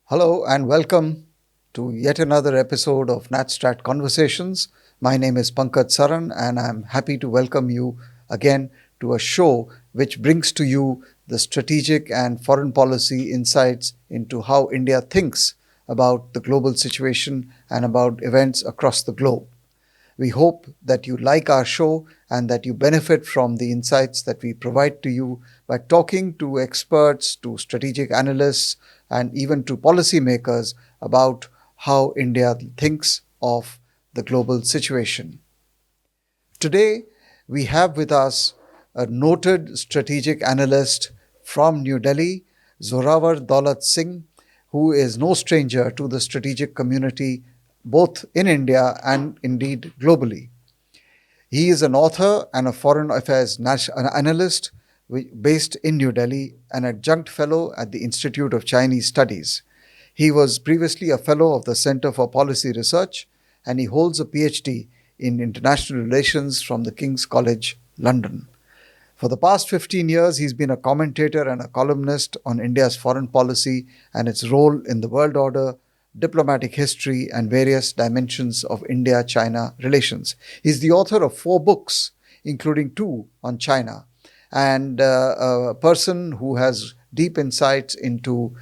Hello and welcome to yet another episode of NatStrat Conversations. My name is Pankaj Saran and I'm happy to welcome you again to a show which brings to you the strategic and foreign policy insights into how India thinks about the global situation and about events across the globe. We hope that you like our show and that you benefit from the insights that we provide to you by talking to experts, to strategic analysts, and even to policymakers about how India thinks of the global situation. Today, we have with us a noted strategic analyst from New Delhi, Zorawar Daulet Singh, who is no stranger to the strategic community both in India and indeed globally. He is an author and a foreign affairs analyst based in New Delhi, an adjunct fellow at the Institute of Chinese Studies. He was previously a fellow of the Center for Policy Research and he holds a PhD in international relations from the King's College, London. For the past 15 years, he's been a commentator and a columnist on India's foreign policy and its role in the world order, diplomatic history, and various dimensions of India China relations. He's the author of 4 books, including 2 on China, and a person who has deep insights into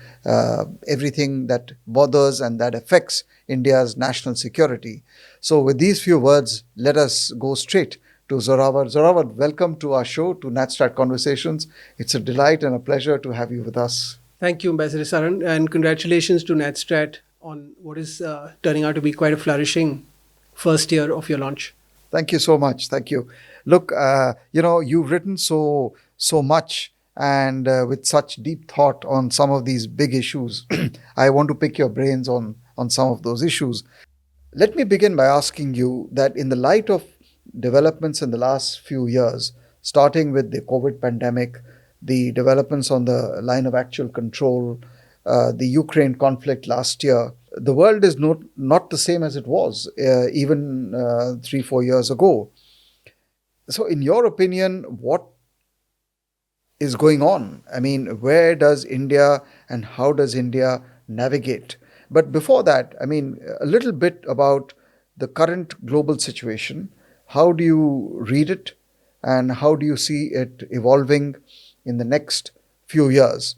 everything that bothers and that affects India's national security. So, with these few words, let us go straight to Zorawar. Zorawar, welcome to our show, to NatStrat Conversations. It's a delight and a pleasure to have you with us. Thank you, Ambassador Saran, and congratulations to NatStrat on what is turning out to be quite a flourishing first year of your launch. Thank you so much. Thank you. Look, you've written so much and with such deep thought on some of these big issues. I want to pick your brains on some of those issues. Let me begin by asking you that in the light of developments in the last few years, starting with the COVID pandemic, the developments on the line of actual control, the Ukraine conflict last year, the world is not the same as it was even 3-4 years ago. So, in your opinion, what is going on? I mean, where does India and how does India navigate? But before that, I mean, a little bit about the current global situation. How do you read it and how do you see it evolving in the next few years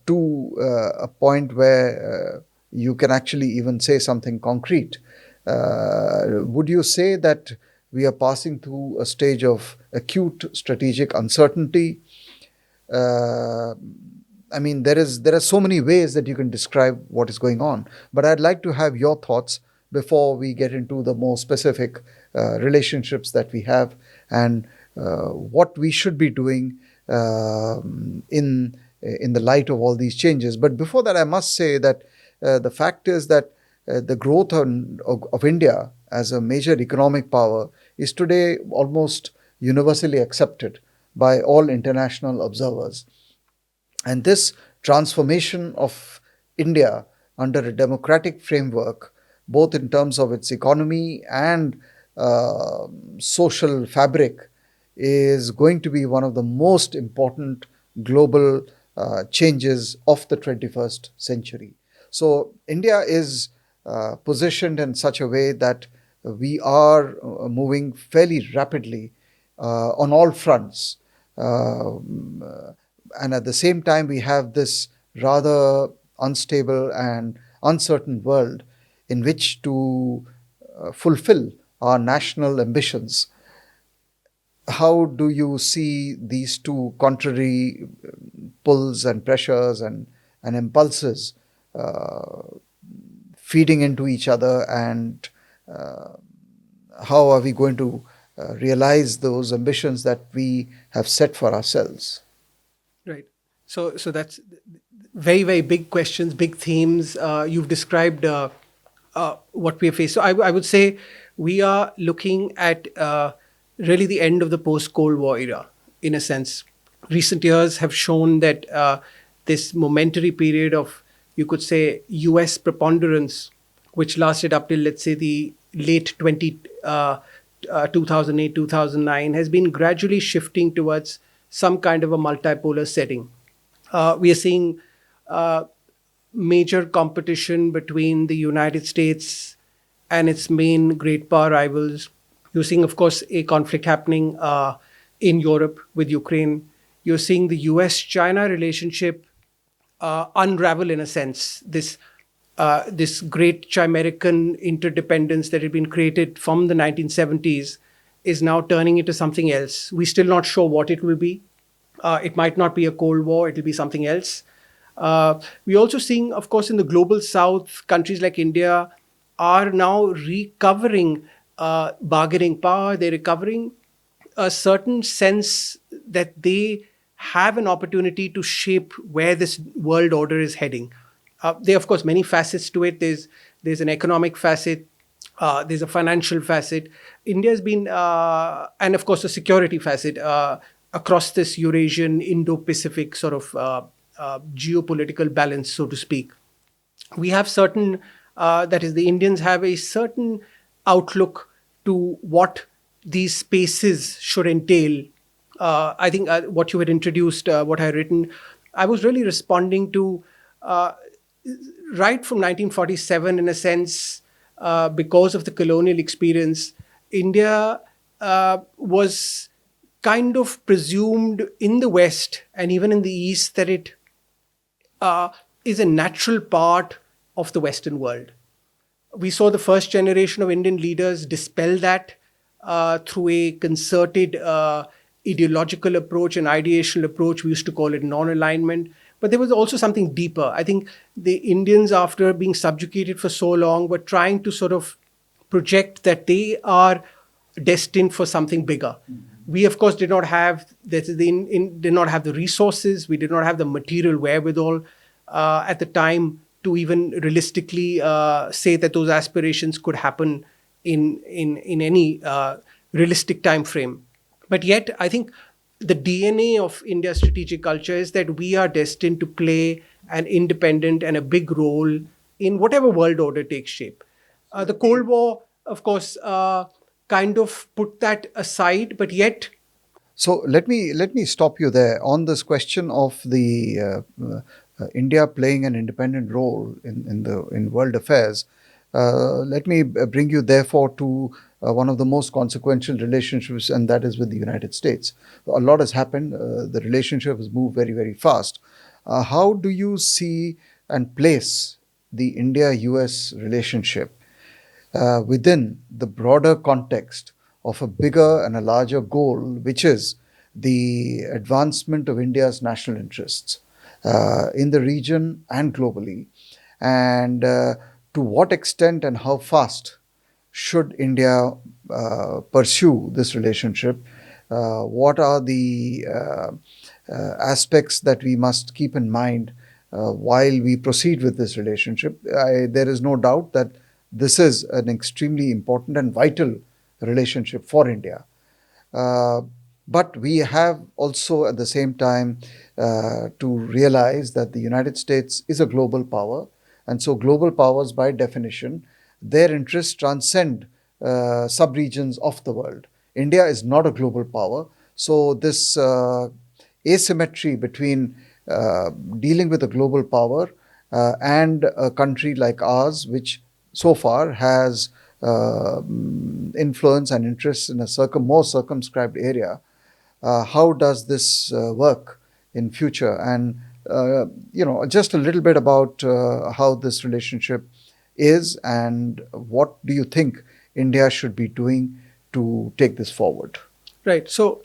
to a point where you can actually even say something concrete? Would you say that we are passing through a stage of acute strategic uncertainty? I mean, there are so many ways that you can describe what is going on, but I'd like to have your thoughts before we get into the more specific relationships that we have and what we should be doing in the light of all these changes. But before that, I must say that the fact is that the growth of India as a major economic power is today almost universally accepted by all international observers. And this transformation of India under a democratic framework, both in terms of its economy and social fabric, is going to be one of the most important global changes of the 21st century. So, India is positioned in such a way that we are moving fairly rapidly on all fronts. And at the same time, we have this rather unstable and uncertain world in which to fulfill our national ambitions. How do you see these two contrary pulls and pressures and impulses feeding into each other, and how are we going to realize those ambitions that we have set for ourselves? Right. So that's very, very big questions, big themes. You've described what we have faced. So I would say we are looking at really the end of the post-Cold War era, in a sense. Recent years have shown that this momentary period of, you could say, US preponderance, which lasted up till, let's say, the late 2008, 2009, has been gradually shifting towards some kind of a multipolar setting. We are seeing major competition between the United States and its main great power rivals. You're seeing, of course, a conflict happening in Europe with Ukraine. You're seeing the US-China relationship unravel in a sense. This great chimerican interdependence that had been created from the 1970s is now turning into something else. We're still not sure what it will be. It might not be a Cold War, it'll be something else. We're also seeing, of course, in the global south, countries like India are now recovering bargaining power. They're recovering a certain sense that they have an opportunity to shape where this world order is heading. There are, of course, many facets to it. There's an economic facet. There's a financial facet. India's been, and of course, a security facet across this Eurasian, Indo-Pacific sort of geopolitical balance, so to speak. We have certain, that is, the Indians have a certain outlook to what these spaces should entail. I think what you had introduced, what I had written, I was really responding to right from 1947, in a sense, because of the colonial experience. India was kind of presumed in the West and even in the East that it is a natural part of the Western world. We saw the first generation of Indian leaders dispel that through a concerted ideological approach and ideational approach. We used to call it non-alignment. But there was also something deeper. I think the Indians, after being subjugated for so long, were trying to sort of project that they are destined for something bigger. We, of course, did not have the resources. We did not have the material wherewithal at the time to even realistically say that those aspirations could happen in any realistic time frame. But yet, I think the DNA of India's strategic culture is that we are destined to play an independent and a big role in whatever world order takes shape. The Cold War, of course, kind of put that aside, but yet. So let me stop you there on this question of the India playing an independent role in world affairs. Let me bring you therefore to one of the most consequential relationships, and that is with the United States. A lot has happened. The relationship has moved very, very fast. How do you see and place the India-US relationship within the broader context of a bigger and a larger goal, which is the advancement of India's national interests in the region and globally? And to what extent and how fast should India pursue this relationship? What are the aspects that we must keep in mind while we proceed with this relationship? There is no doubt that this is an extremely important and vital relationship for India. But we have also at the same time to realize that the United States is a global power. And so global powers, by definition, their interests transcend sub-regions of the world. India is not a global power. So this asymmetry between dealing with a global power and a country like ours, which so far has influence and interests in a more circumscribed area, how does this work in future? And just a little bit about how this relationship is and what do you think India should be doing to take this forward? Right. So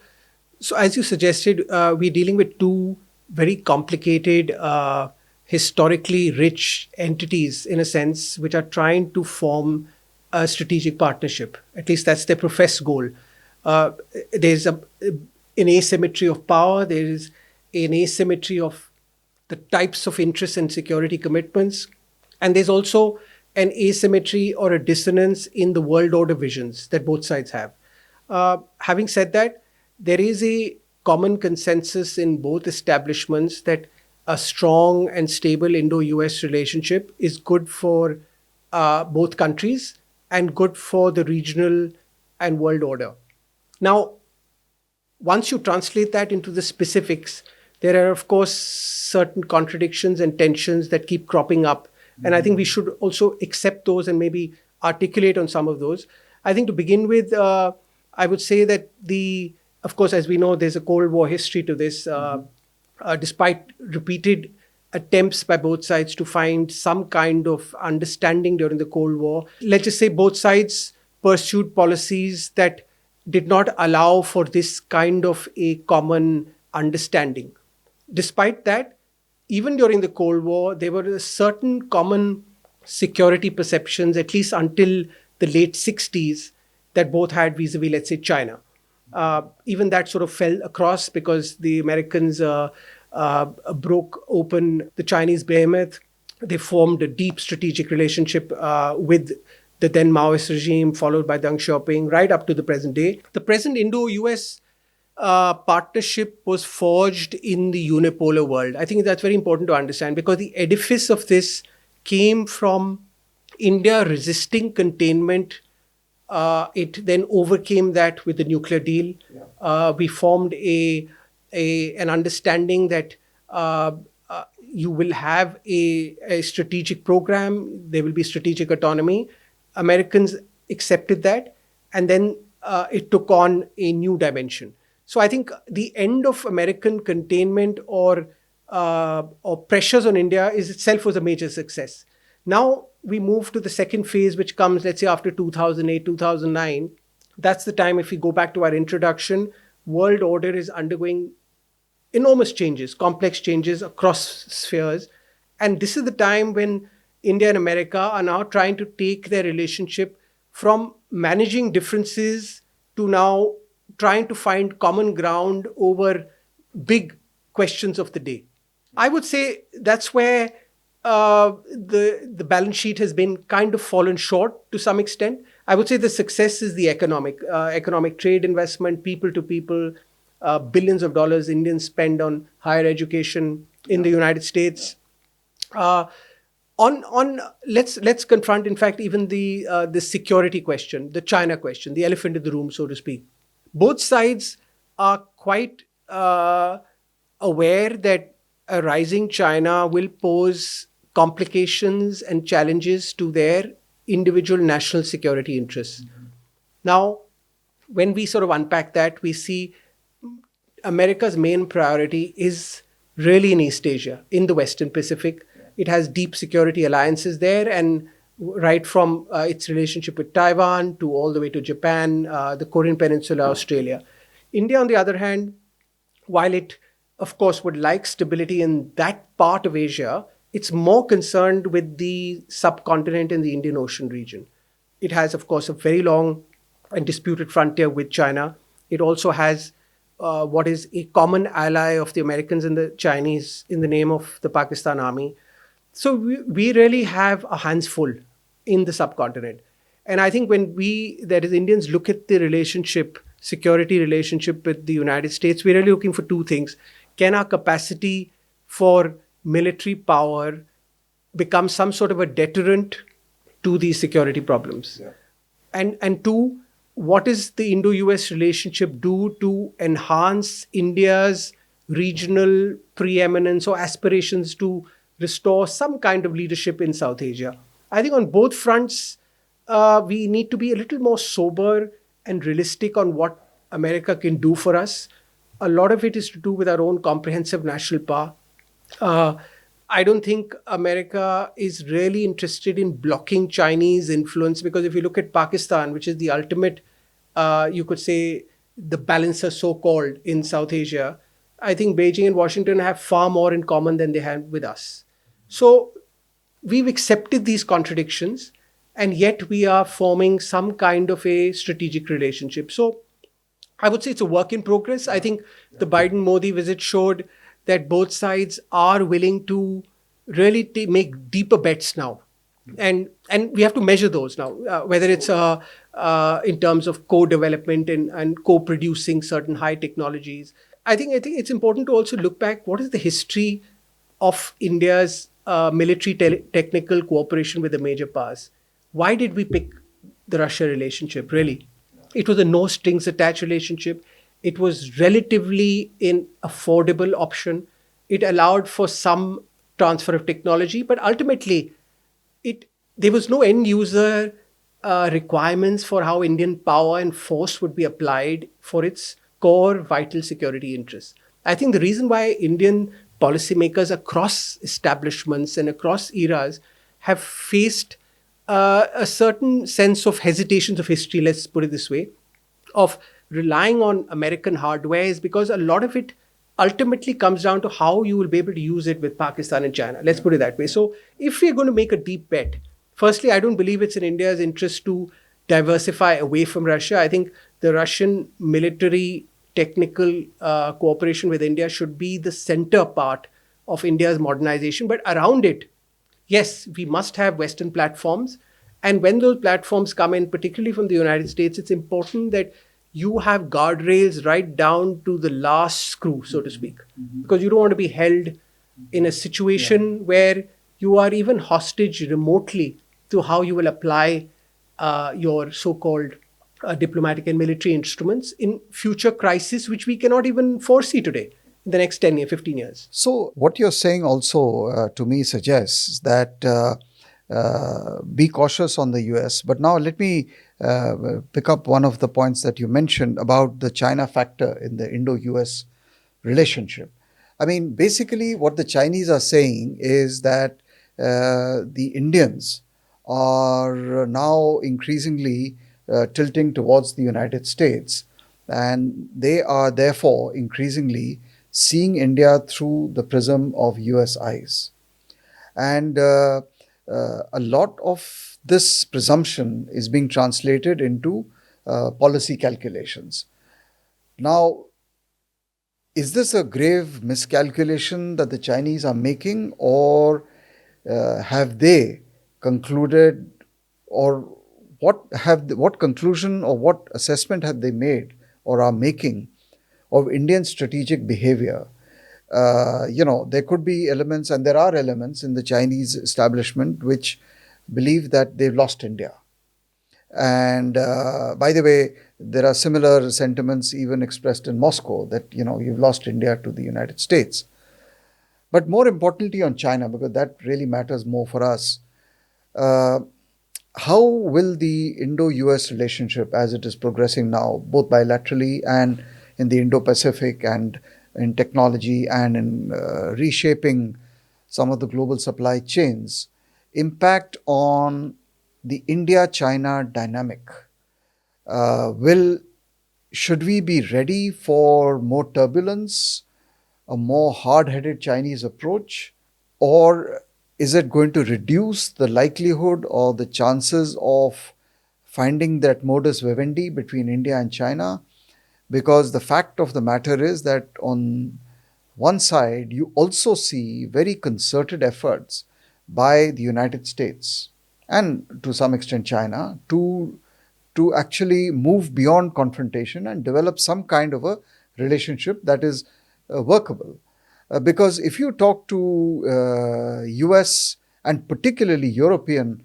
as you suggested, we're dealing with two very complicated, historically rich entities, in a sense, which are trying to form a strategic partnership. At least that's their professed goal. There's an asymmetry of power. There is an asymmetry of the types of interests and security commitments. And there's also an asymmetry or a dissonance in the world order visions that both sides have. Having said that, there is a common consensus in both establishments that a strong and stable Indo-US relationship is good for both countries and good for the regional and world order. Now, once you translate that into the specifics, there are, of course, certain contradictions and tensions that keep cropping up. And I think we should also accept those and maybe articulate on some of those. I think to begin with, I would say that of course, as we know, there's a Cold War history to this. Despite repeated attempts by both sides to find some kind of understanding during the Cold War, let's just say both sides pursued policies that did not allow for this kind of a common understanding. Despite that, even during the Cold War, there were certain common security perceptions, at least until the late 60s, that both had vis-a-vis, let's say, China. Even that sort of fell across because the Americans broke open the Chinese behemoth. They formed a deep strategic relationship with the then Maoist regime, followed by Deng Xiaoping, right up to the present day. The present Indo-US partnership was forged in the unipolar world. I think that's very important to understand because the edifice of this came from India resisting containment. It then overcame that with the nuclear deal. We formed an understanding that you will have a strategic program, there will be strategic autonomy. Americans accepted that, and then it took on a new dimension. So I think the end of American containment or pressures on India itself was a major success. Now we move to the second phase, which comes, let's say, after 2008, 2009. That's the time, if we go back to our introduction, world order is undergoing enormous changes, complex changes across spheres. And this is the time when India and America are now trying to take their relationship from managing differences to now trying to find common ground over big questions of the day. I would say that's where the balance sheet has been kind of fallen short to some extent. I would say the success is the economic trade investment, people to people, billions of dollars Indians spend on higher education in the United States. Let's confront, in fact, even the security question, the China question, the elephant in the room, so to speak. Both sides are quite aware that a rising China will pose complications and challenges to their individual national security interests. Now, when we sort of unpack that, we see America's main priority is really in East Asia, in the Western Pacific. It has deep security alliances there, and right from its relationship with Taiwan to all the way to Japan, the Korean Peninsula, Australia. India, on the other hand, while it, of course, would like stability in that part of Asia, it's more concerned with the subcontinent and the Indian Ocean region. It has, of course, a very long and disputed frontier with China. It also has what is a common ally of the Americans and the Chinese in the name of the Pakistan Army. So we really have a hands full in the subcontinent. And I think when that is, Indians look at the relationship, security relationship with the United States, we're really looking for two things. Can our capacity for military power become some sort of a deterrent to these security problems? Yeah. And two, what is the Indo-US relationship do to enhance India's regional preeminence or aspirations to restore some kind of leadership in South Asia? I think on both fronts, we need to be a little more sober and realistic on what America can do for us. A lot of it is to do with our own comprehensive national power. I don't think America is really interested in blocking Chinese influence, because if you look at Pakistan, which is the ultimate, you could say, the balancer so-called in South Asia, I think Beijing and Washington have far more in common than they have with us. So we've accepted these contradictions, and yet we are forming some kind of a strategic relationship. So I would say it's a work in progress. I think the Biden-Modi visit showed that both sides are willing to really make deeper bets now. And we have to measure those now, whether it's in terms of co-development and co-producing certain high technologies. I think it's important to also look back, what is the history of India's military technical cooperation with the major powers? Why did we pick the Russia relationship, really? It was a no strings attached relationship. It was relatively an affordable option. It allowed for some transfer of technology, but ultimately, it there was no end user requirements for how Indian power and force would be applied for its core vital security interests. I think the reason why Indian policymakers across establishments and across eras have faced a certain sense of hesitations of history, let's put it this way, of relying on American hardware is because a lot of it ultimately comes down to how you will be able to use it with Pakistan and China. Let's put it that way. So, if we're going to make a deep bet, firstly, I don't believe it's in India's interest to diversify away from Russia. I think the Russian military technical cooperation with India should be the center part of India's modernization. But around it, yes, we must have Western platforms. And when those platforms come in, particularly from the United States, it's important that you have guardrails right down to the last screw, so to speak, because you don't want to be held in a situation where you are even hostage remotely to how you will apply your so-called diplomatic and military instruments in future crises, which we cannot even foresee today in the next 10 years, 15 years. So, what you're saying also to me suggests that be cautious on the US. But now let me pick up one of the points that you mentioned about the China factor in the Indo US relationship. I mean, basically, what the Chinese are saying is that the Indians are now increasingly tilting towards the United States, and they are therefore increasingly seeing India through the prism of US eyes. And a lot of this presumption is being translated into policy calculations. Now, is this a grave miscalculation that the Chinese are making, or have they concluded, or what conclusion or what assessment have they made or are making of Indian strategic behavior? There could be elements, and there are elements in the Chinese establishment which believe that they've lost India. And by the way, there are similar sentiments even expressed in Moscow that, you've lost India to the United States. But more importantly on China, because that really matters more for us, how will the Indo-US relationship as it is progressing now, both bilaterally and in the Indo-Pacific and in technology and in reshaping some of the global supply chains, impact on the India-China dynamic? Should we be ready for more turbulence, a more hard-headed Chinese approach, or is it going to reduce the likelihood or the chances of finding that modus vivendi between India and China? Because the fact of the matter is that on one side, you also see very concerted efforts by the United States and to some extent China to actually move beyond confrontation and develop some kind of a relationship that is workable. Because if you talk to US and particularly European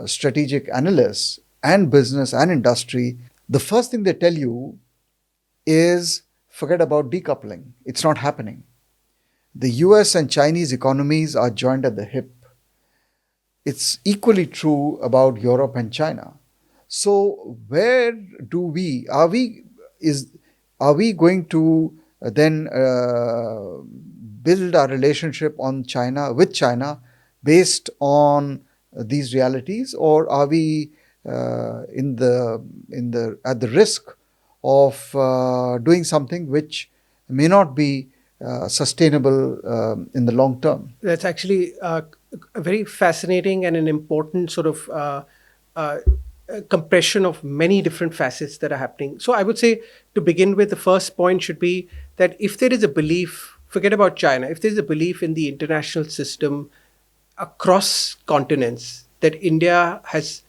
strategic analysts and business and industry, the first thing they tell you is forget about decoupling. It's not happening. The US and Chinese economies are joined at the hip. It's equally true about Europe and China. So where are we going to then build our relationship with China based on these realities, or are we at the risk of doing something which may not be sustainable in the long term? That's actually a very fascinating and an important sort of compression of many different facets that are happening. So I would say, to begin with, the first point should be that if there is a belief, forget about China, if there is a belief in the international system across continents that India has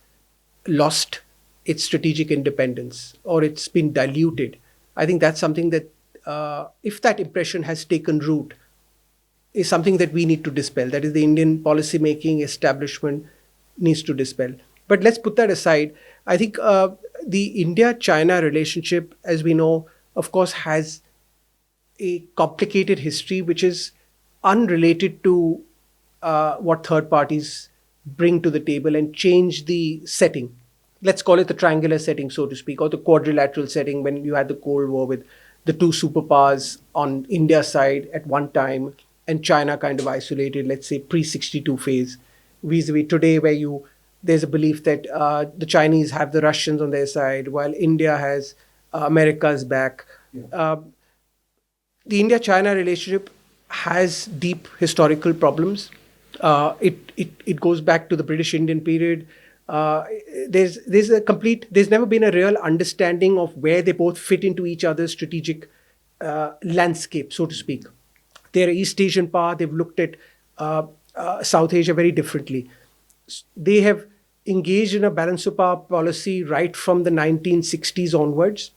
lost its strategic independence or it's been diluted, I think that's something that, if that impression has taken root, is something that we need to dispel. That is, the Indian policy-making establishment needs to dispel. But let's put that aside. I think the India-China relationship, as we know, of course, has a complicated history which is unrelated to what third parties bring to the table and change the setting. Let's call it the triangular setting, so to speak, or the quadrilateral setting when you had the Cold War with the two superpowers on India's side at one time and China kind of isolated, let's say pre-62 phase, vis-a-vis today where there's a belief that the Chinese have the Russians on their side while India has America's back. The India-China relationship has deep historical problems. It goes back to the British Indian period. There's never been a real understanding of where they both fit into each other's strategic landscape, so to speak. They're an East Asian power. They've looked at South Asia very differently. They have engaged in a balance of power policy right from the 1960s onwards.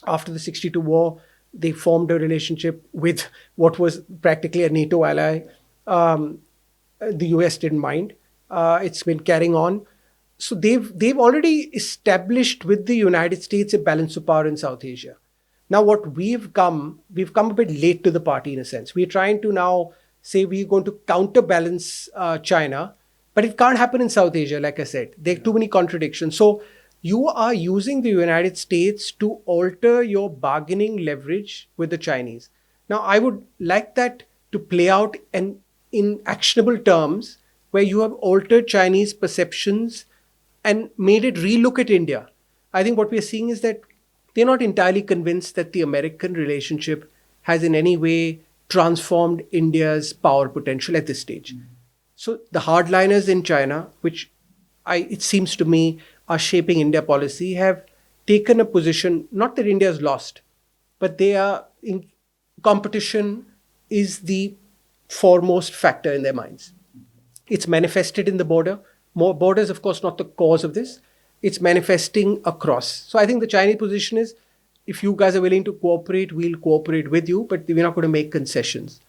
After the 62 war, they formed a relationship with what was practically a NATO ally. The US didn't mind. It's been carrying on. So they've already established with the United States a balance of power in South Asia. Now what we've come a bit late to the party in a sense. We're trying to now say we're going to counterbalance China, but it can't happen in South Asia, like I said. There are too many contradictions. So you are using the United States to alter your bargaining leverage with the Chinese. Now, I would like that to play out in actionable terms where you have altered Chinese perceptions and made it relook at India. I think what we are seeing is that they're not entirely convinced that the American relationship has in any way transformed India's power potential at this stage. So the hardliners in China, which it seems to me are shaping India policy, have taken a position, not that India has lost, but they are in competition is the foremost factor in their minds. It's manifested in the border. More borders, of course, not the cause of this. It's manifesting across. So I think the Chinese position is, if you guys are willing to cooperate, we'll cooperate with you, but we're not going to make concessions.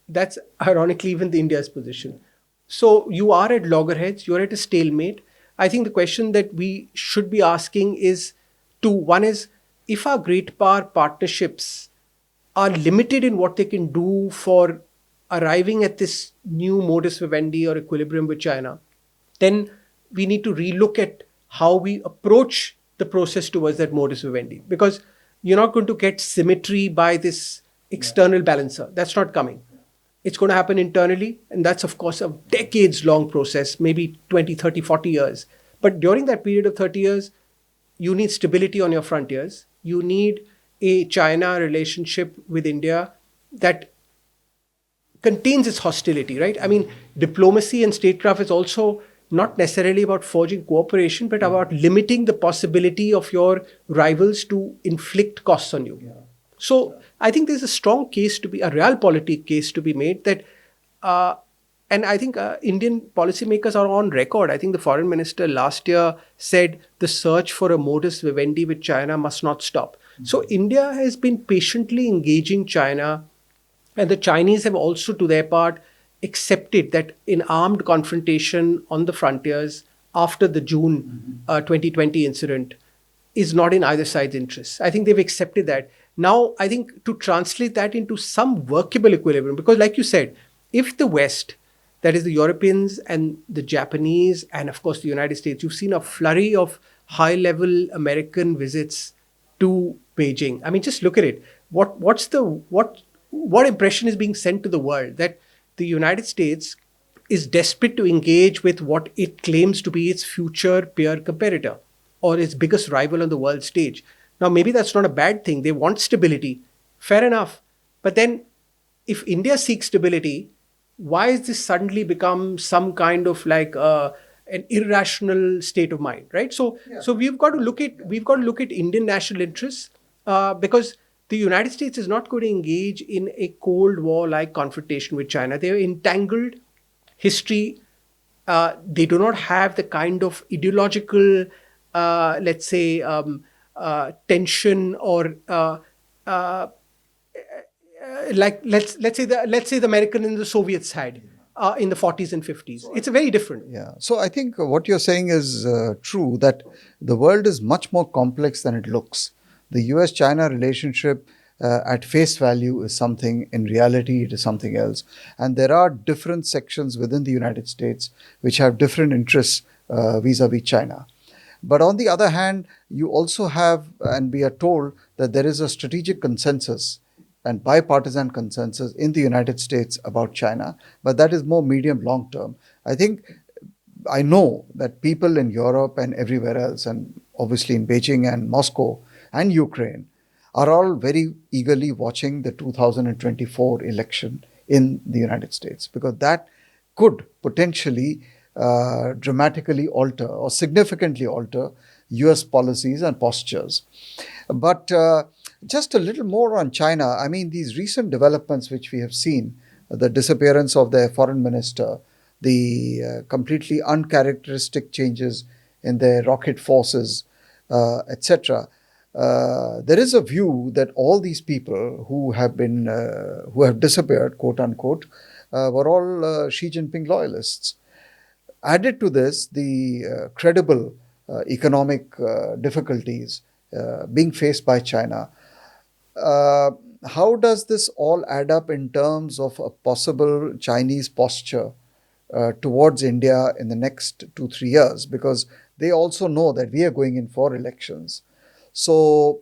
That's ironically even the India's position. So you are at loggerheads, you're at a stalemate. I think the question that we should be asking is two. One is, if our great power partnerships are limited in what they can do for arriving at this new modus vivendi or equilibrium with China, then we need to relook at how we approach the process towards that modus vivendi. Because you're not going to get symmetry by this external balancer. That's not coming. It's going to happen internally. And that's, of course, a decades-long process, maybe 20, 30, 40 years. But during that period of 30 years, you need stability on your frontiers. You need a China relationship with India that contains its hostility, right? I mean, diplomacy and statecraft is also not necessarily about forging cooperation, but about limiting the possibility of your rivals to inflict costs on you. So I think there's a strong case to be, a realpolitik case to be made that, and I think Indian policymakers are on record. I think the foreign minister last year said the search for a modus vivendi with China must not stop. So India has been patiently engaging China, and the Chinese have also, to their part, accepted that in armed confrontation on the frontiers after the June 2020 incident is not in either side's interests. I think they've accepted that. Now, I think to translate that into some workable equilibrium, because like you said, if the West, that is the Europeans and the Japanese and of course the United States, you've seen a flurry of high-level American visits to Beijing. I mean, just look at it. What impression is being sent to the world that the United States is desperate to engage with what it claims to be its future peer competitor or its biggest rival on the world stage? Now, maybe that's not a bad thing. They want stability. Fair enough. But then if India seeks stability, why has this suddenly become some kind of like an irrational state of mind, right? So we've got to look at Indian national interests because the United States is not going to engage in a Cold War-like confrontation with China. They are entangled history. They do not have the kind of ideological, let's say, tension or like let's say the American and the Soviets had in the 40s and 50s. It's a very different. Yeah. So I think what you're saying is true, that the world is much more complex than it looks. The US-China relationship at face value is something, in reality it is something else. And there are different sections within the United States which have different interests vis-a-vis China. But on the other hand, you also have, and we are told that there is a strategic consensus and bipartisan consensus in the United States about China, but that is more medium long term. I think I know that people in Europe and everywhere else, and obviously in Beijing and Moscow and Ukraine, are all very eagerly watching the 2024 election in the United States, because that could potentially dramatically alter or significantly alter US policies and postures. But just a little more on China. I mean, these recent developments which we have seen, the disappearance of their foreign minister, the completely uncharacteristic changes in their rocket forces, etc. There is a view that all these people who have disappeared, quote unquote, were all Xi Jinping loyalists. Added to this, the credible economic difficulties being faced by China. Uh, how does this all add up in terms of a possible Chinese posture towards India in the next 2-3 years? Because they also know that we are going in for elections. So,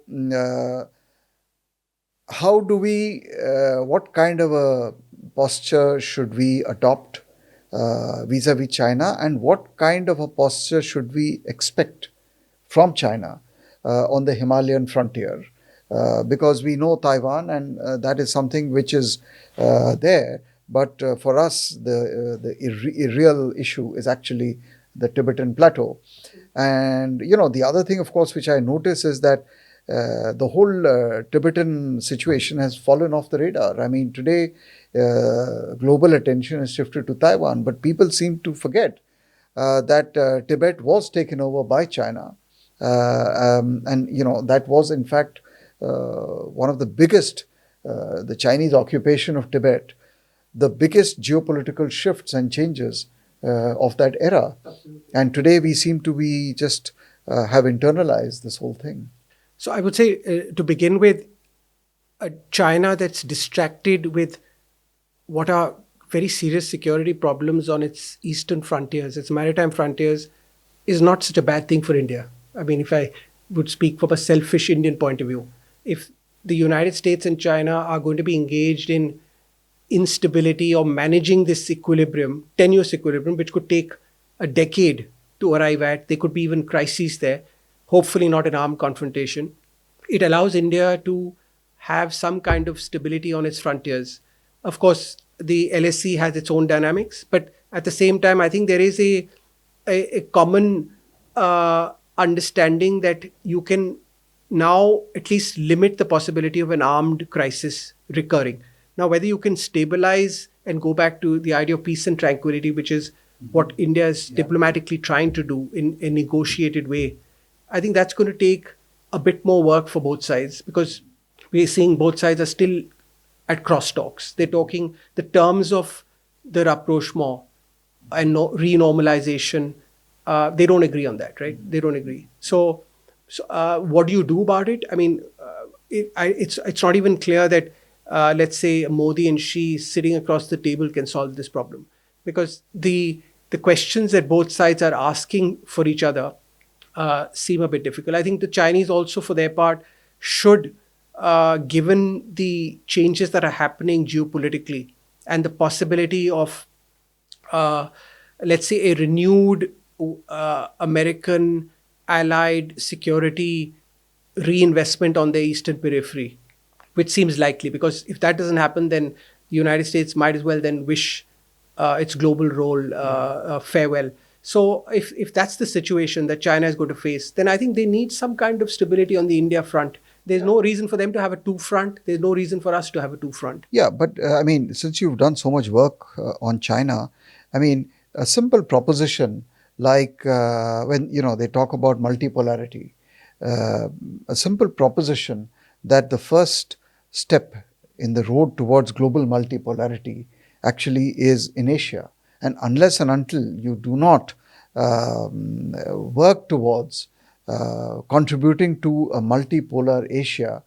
how do we, what kind of a posture should we adopt vis-a-vis China, and what kind of a posture should we expect from China on the Himalayan frontier? Because we know Taiwan, and that is something which is there. But for us, the real issue is actually the Tibetan plateau. And, the other thing, of course, which I notice is that the whole Tibetan situation has fallen off the radar. I mean, today, global attention is shifted to Taiwan, but people seem to forget that Tibet was taken over by China. And, that was, in fact, one of the biggest, the Chinese occupation of Tibet, the biggest geopolitical shifts and changes of that era. And today we seem to be just have internalized this whole thing. So I would say, to begin with, China that's distracted with what are very serious security problems on its eastern frontiers, its maritime frontiers, is not such a bad thing for India. I mean, if I would speak from a selfish Indian point of view, if the United States and China are going to be engaged in instability or managing this equilibrium, tenuous equilibrium, which could take a decade to arrive at, there could be even crises there, hopefully not an armed confrontation. It allows India to have some kind of stability on its frontiers. Of course, the LSC has its own dynamics, but at the same time, I think there is a common understanding that you can now at least limit the possibility of an armed crisis recurring. Now, whether you can stabilize and go back to the idea of peace and tranquility, which is what India is diplomatically trying to do in a negotiated way, I think that's going to take a bit more work for both sides, because we're seeing both sides are still at crosstalks. They're talking the terms of the rapprochement and renormalization. They don't agree on that, right? They don't agree. So what do you do about it? I mean, it's not even clear that, let's say, Modi and Xi sitting across the table can solve this problem, because the questions that both sides are asking for each other seem a bit difficult. I think the Chinese also, for their part, should, given the changes that are happening geopolitically and the possibility of, let's say, a renewed American allied security reinvestment on the eastern periphery, which seems likely, because if that doesn't happen, then the United States might as well then wish its global role farewell. So if that's the situation that China is going to face, then I think they need some kind of stability on the India front. There's no reason for them to have a two-front. There's no reason for us to have a two-front. Yeah, but I mean, since you've done so much work on China, I mean, a simple proposition like when they talk about multipolarity, a simple proposition that the first step in the road towards global multipolarity actually is in Asia. And unless and until you do not work towards contributing to a multipolar Asia,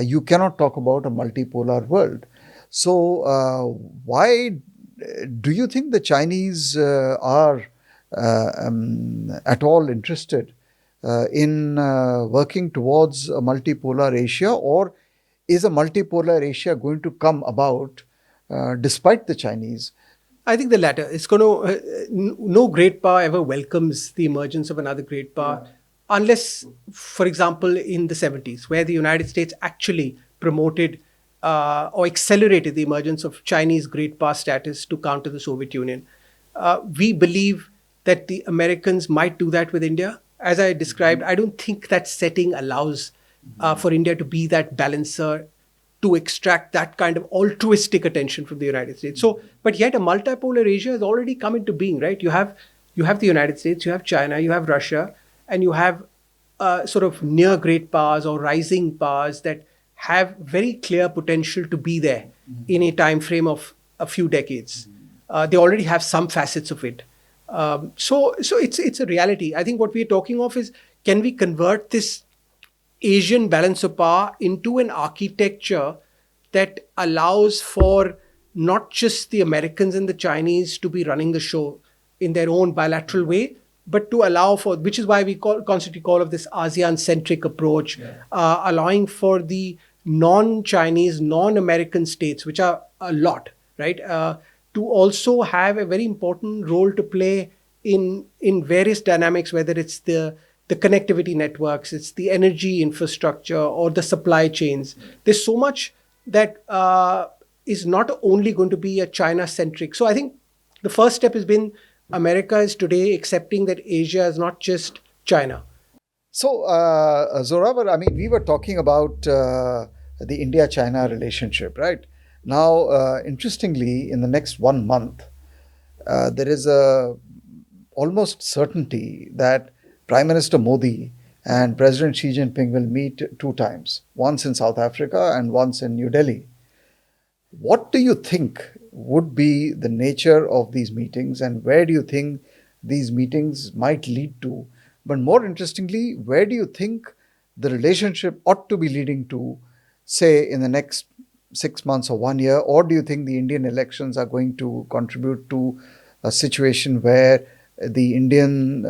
you cannot talk about a multipolar world. So, why do you think the Chinese are at all interested in working towards a multipolar Asia, or is a multipolar Asia going to come about despite the Chinese? I think the latter. It's going to, no great power ever welcomes the emergence of another great power, unless, for example, in the 70s, where the United States actually promoted or accelerated the emergence of Chinese great power status to counter the Soviet Union. We believe that the Americans might do that with India. As I described, I don't think that setting allows for India to be that balancer, to extract that kind of altruistic attention from the United States. So, but yet a multipolar Asia has already come into being, right? You have the United States, you have China, you have Russia, and you have sort of near great powers or rising powers that have very clear potential to be there in a time frame of a few decades. They already have some facets of it. So it's a reality. I think what we're talking of is, can we convert this Asian balance of power into an architecture that allows for not just the Americans and the Chinese to be running the show in their own bilateral way, but to allow for, which is why we constantly call of this ASEAN-centric approach, allowing for the non-Chinese, non-American states, which are a lot, right, to also have a very important role to play in various dynamics, whether it's the connectivity networks, it's the energy infrastructure, or the supply chains. There's so much that is not only going to be a China-centric. So I think the first step has been America is today accepting that Asia is not just China. So, Zorawar, I mean, we were talking about the India-China relationship, right? Now, interestingly, in the next 1 month, there is a almost certainty that Prime Minister Modi and President Xi Jinping will meet 2 times, once in South Africa and once in New Delhi. What do you think would be the nature of these meetings, and where do you think these meetings might lead to? But more interestingly, where do you think the relationship ought to be leading to, say, in the next 6 months or 1 year? Or do you think the Indian elections are going to contribute to a situation where the Indian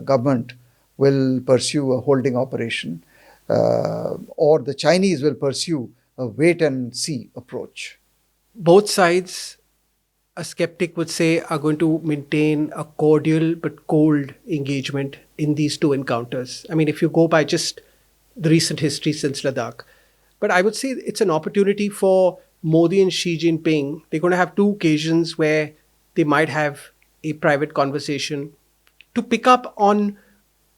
government will pursue a holding operation, or the Chinese will pursue a wait and see approach? Both sides, a skeptic would say, are going to maintain a cordial but cold engagement in these two encounters. I mean, if you go by just the recent history since Ladakh. But I would say it's an opportunity for Modi and Xi Jinping. They're going to have two occasions where they might have a private conversation to pick up on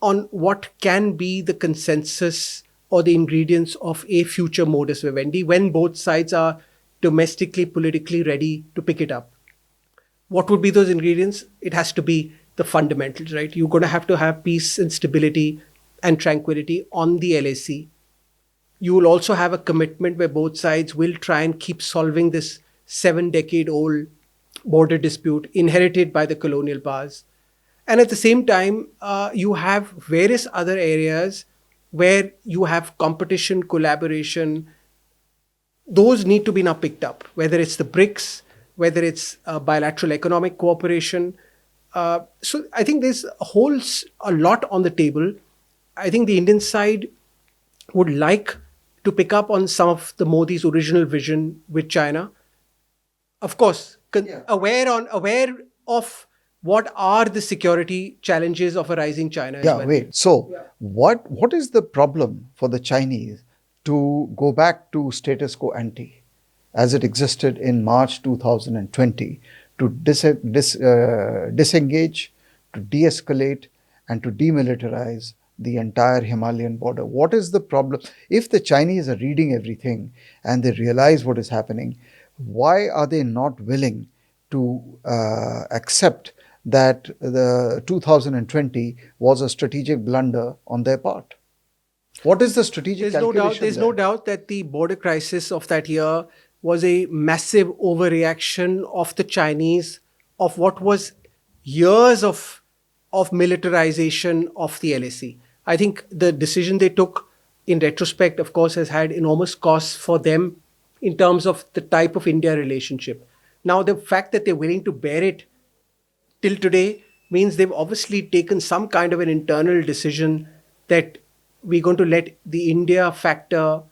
what can be the consensus or the ingredients of a future modus vivendi when both sides are domestically, politically ready to pick it up. What would be those ingredients? It has to be the fundamentals, right? You're going to have peace and stability and tranquility on the LAC. You will also have a commitment where both sides will try and keep solving this 7-decade-old border dispute inherited by the colonial powers. And at the same time, you have various other areas where you have competition, collaboration. Those need to be now picked up, whether it's the BRICS, whether it's bilateral economic cooperation. So I think there's a lot on the table. I think the Indian side would like to pick up on some of the Modi's original vision with China. Of course, aware of what are the security challenges of a rising China as well. Wait. So, what is the problem for the Chinese to go back to status quo ante, as it existed in March 2020, to disengage, to de-escalate, and to demilitarize the entire Himalayan border? What is the problem? If the Chinese are reading everything and they realize what is happening, why are they not willing to accept that the 2020 was a strategic blunder on their part? What is the strategic calculation? There's no doubt that the border crisis of that year was a massive overreaction of the Chinese of what was years of militarization of the LAC. I think the decision they took in retrospect, of course, has had enormous costs for them in terms of the type of India relationship. Now, the fact that they're willing to bear it till today means they've obviously taken some kind of an internal decision that we're going to let the India factor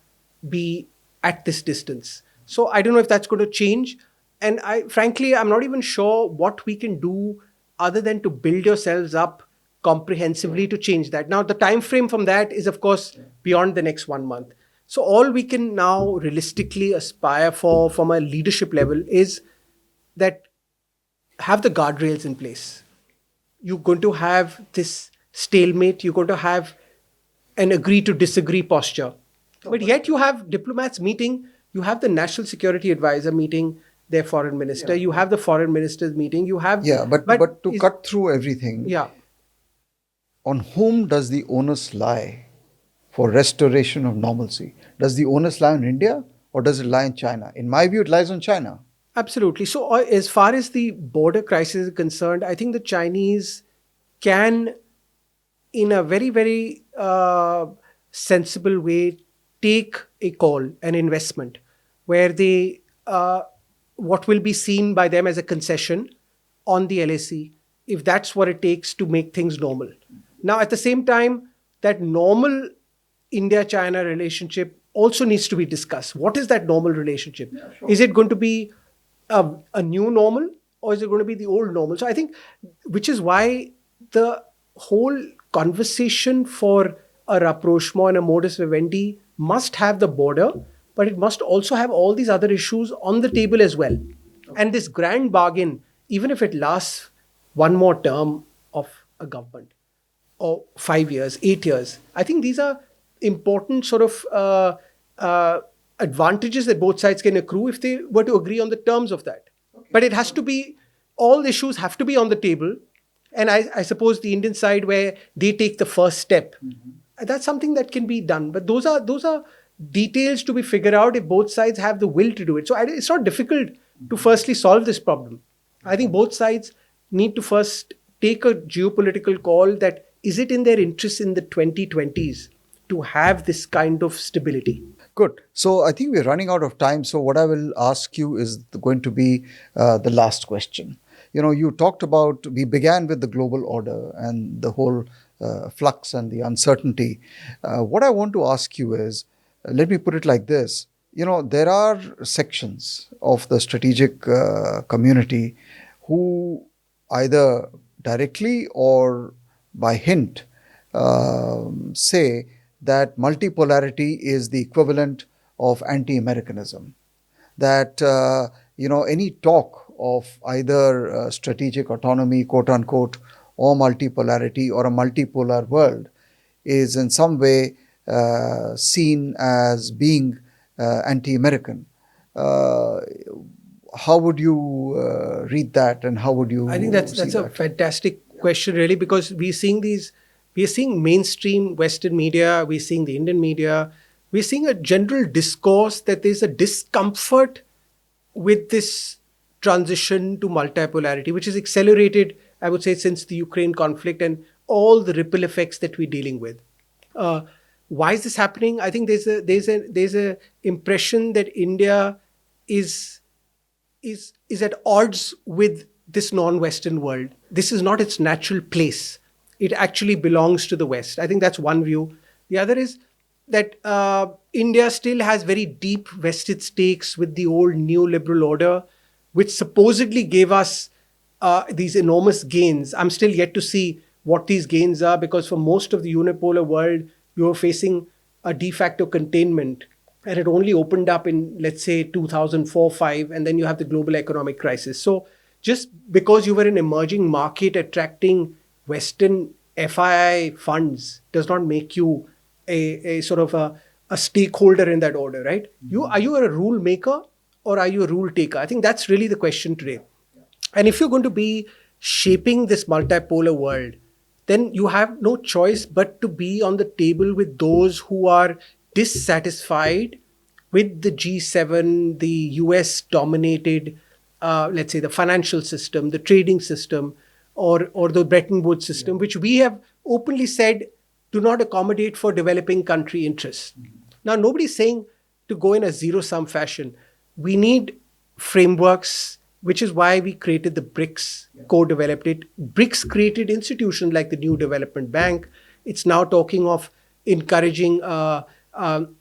be at this distance. So I don't know if that's going to change. And frankly, I'm not even sure what we can do other than to build yourselves up comprehensively to change that. Now, the time frame from that is, of course, beyond the next 1 month. So all we can now realistically aspire for from a leadership level is that have the guardrails in place. You're going to have this stalemate. You're going to have an agree to disagree posture. But yet you have diplomats meeting. You have the National Security Advisor meeting their foreign minister. You have the foreign ministers meeting. You have but to cut through everything, yeah. on whom does the onus lie for restoration of normalcy? Does the onus lie on India or does it lie in China? In my view, it lies on China. Absolutely. So, as far as the border crisis is concerned, I think the Chinese can, in a very, very sensible way, take a call, an investment, where they, what will be seen by them as a concession on the LAC, if that's what it takes to make things normal. Now, at the same time, that normal India-China relationship also needs to be discussed. What is that normal relationship? Yeah, sure. Is it going to be a new normal or is it going to be the old normal? So I think, which is why the whole conversation for a rapprochement and a modus vivendi must have the border, but it must also have all these other issues on the table as well. Okay. And this grand bargain, even if it lasts one more term of a government or 5 years, 8 years, I think these are important sort of advantages that both sides can accrue if they were to agree on the terms of that. Okay. But it has to be, all issues have to be on the table. And I suppose the Indian side where they take the first step, that's something that can be done. But those are details to be figured out if both sides have the will to do it. So it's not difficult to firstly solve this problem. I think both sides need to first take a geopolitical call that is it in their interest in the 2020s to have this kind of stability. Good. So I think we're running out of time. So what I will ask you is going to be the last question. You talked about, we began with the global order and the whole flux and the uncertainty. What I want to ask you is, let me put it like this. There are sections of the strategic community who either directly or by hint say that multipolarity is the equivalent of anti-Americanism. That, any talk of either strategic autonomy, quote unquote, or multipolarity or a multipolar world is in some way seen as being anti-American. How would you read that, and how would you? I think that's a fantastic question, really, because we're seeing mainstream Western media, we're seeing the Indian media, we're seeing a general discourse that there's a discomfort with this transition to multipolarity, which is accelerated, I would say, since the Ukraine conflict and all the ripple effects that we're dealing with. Why is this happening? I think there's a impression that India is at odds with this non-Western world. This is not its natural place. It actually belongs to the West. I think that's one view. The other is that India still has very deep vested stakes with the old neoliberal order, which supposedly gave us these enormous gains. I'm still yet to see what these gains are, because for most of the unipolar world, you were facing a de facto containment. And it only opened up in, let's say, 2004-05, and then you have the global economic crisis. So just because you were an emerging market attracting Western FII funds does not make you a sort of a stakeholder in that order, right? Are you a rule maker or are you a rule taker? I think that's really the question today. And if you're going to be shaping this multipolar world, then you have no choice but to be on the table with those who are dissatisfied with the G7, the US dominated, let's say, the financial system, the trading system, or the Bretton Woods system, which we have openly said do not accommodate for developing country interests. Now, nobody's saying to go in a zero-sum fashion. We need frameworks, which is why we created the BRICS, co-developed it. BRICS created institutions like the New Development Bank. It's now talking of encouraging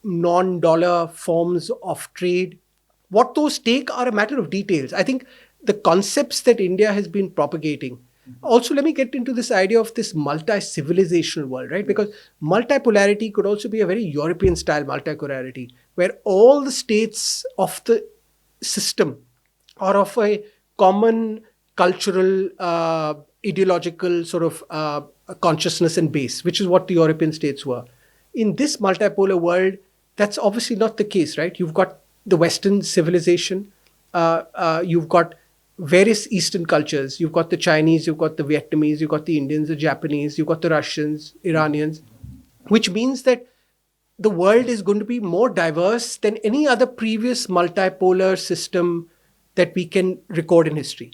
non-dollar forms of trade. What those take are a matter of details. I think the concepts that India has been propagating. Also, let me get into this idea of this multi-civilizational world, right? Because multipolarity could also be a very European-style multipolarity, where all the states of the system are of a common cultural, ideological sort of consciousness and base, which is what the European states were. In this multipolar world, that's obviously not the case, right? You've got the Western civilization, you've got various Eastern cultures. You've got the Chinese, you've got the Vietnamese, you've got the Indians, the Japanese, you've got the Russians, Iranians, which means that the world is going to be more diverse than any other previous multipolar system that we can record in history.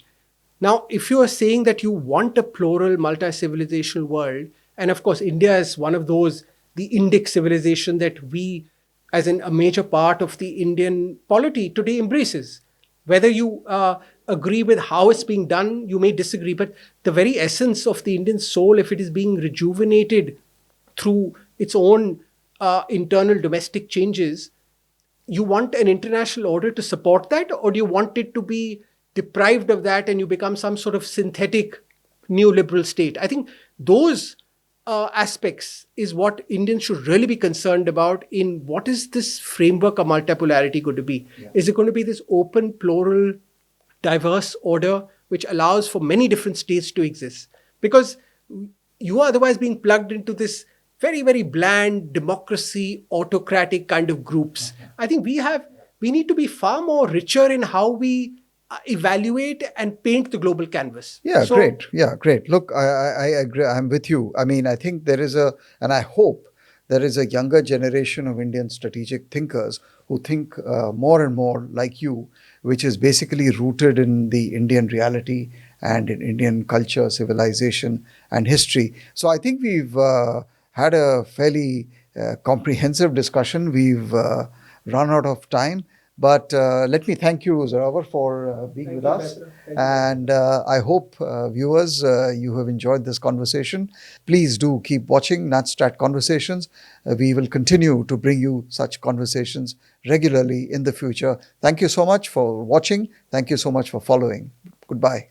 Now, if you are saying that you want a plural, multi-civilizational world, and of course, India is one of those, the Indic civilization that we, as in a major part of the Indian polity today, embraces. Whether you agree with how it's being done, you may disagree, but the very essence of the Indian soul, if it is being rejuvenated through its own internal domestic changes, you want an international order to support that, or do you want it to be deprived of that and you become some sort of synthetic neoliberal state? I think those aspects is what Indians should really be concerned about in what is this framework of multipolarity going to be? Yeah. Is it going to be this open, plural, diverse order which allows for many different states to exist? Because you are otherwise being plugged into this very, very bland democracy, autocratic kind of groups. Okay. I think we need to be far more richer in how we evaluate and paint the global canvas. Yeah, great. Yeah, great. Look, I agree. I'm with you. I mean, I think there is and I hope there is a younger generation of Indian strategic thinkers who think more and more like you, which is basically rooted in the Indian reality and in Indian culture, civilization, and history. So I think we've had a fairly comprehensive discussion. We've run out of time. But let me thank you, Zorawar, for being with us. And I hope, viewers, you have enjoyed this conversation. Please do keep watching NatStrat Conversations. We will continue to bring you such conversations regularly in the future. Thank you so much for watching. Thank you so much for following. Goodbye.